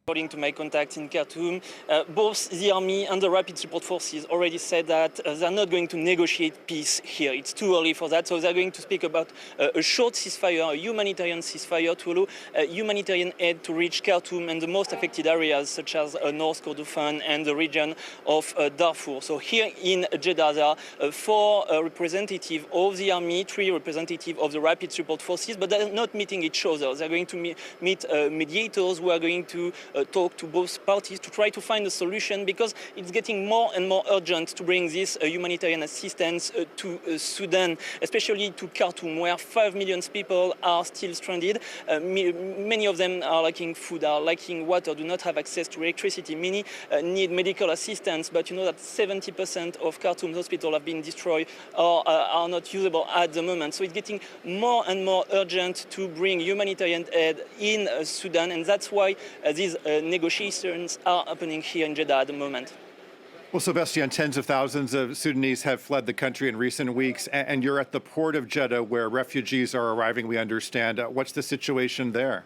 According to my contacts in Khartoum, both the army and the rapid support forces already said that they're not going to negotiate peace here. It's too early for that, so they're going to speak about a short ceasefire, a humanitarian ceasefire to allow humanitarian aid to reach Khartoum and the most affected areas such as North Kordofan and the region of Darfur. So here in Jeddah there are 4 representatives of the army, 3 representatives of the rapid support forces, but they're not meeting each other. They're going to meet mediators who are going to talk to both parties to try to find a solution, because it's getting more and more urgent to bring this humanitarian assistance to Sudan, especially to Khartoum, where 5 million people are still stranded. Many of them are lacking food, are lacking water, do not have access to electricity. Many need medical assistance, but you know that 70% of Khartoum's hospitals have been destroyed or are not usable at the moment. So it's getting more and more urgent to bring humanitarian aid in Sudan, and that's why these negotiations are happening here in Jeddah at the moment. Well, Bastien, tens of thousands of Sudanese have fled the country in recent weeks, and you're at the port of Jeddah where refugees are arriving, we understand. What's the situation there?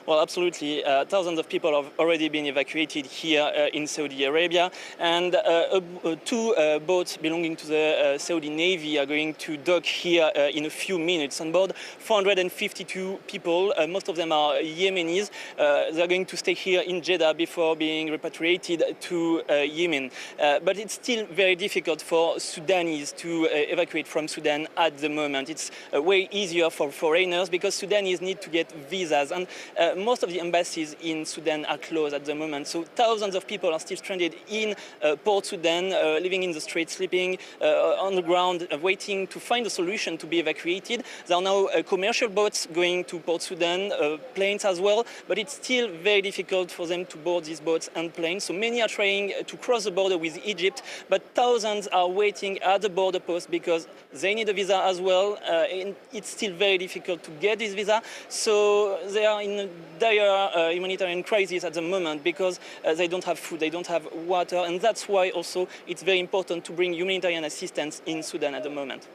Well, absolutely. Thousands of people have already been evacuated here in Saudi Arabia, and 2 boats belonging to the Saudi Navy are going to dock here in a few minutes. On board, 452 people, most of them are Yemenis. They're going to stay here in Jeddah before being repatriated to Yemen. But it's still very difficult for Sudanese to evacuate from Sudan at the moment. It's way easier for foreigners because Sudanese need to get visas, and most of the embassies in Sudan are closed at the moment. So thousands of people are still stranded in Port Sudan, living in the streets, sleeping on the ground, waiting to find a solution to be evacuated. There are now commercial boats going to Port Sudan, planes as well, but it's still very difficult for them to board these boats and planes. So many are trying to cross the border with Egypt, but thousands are waiting at the border post because they need a visa as well. And it's still very difficult to get this visa. So they are in a dire humanitarian crisis at the moment because they don't have food, they don't have water, and that's why also it's very important to bring humanitarian assistance in Sudan at the moment.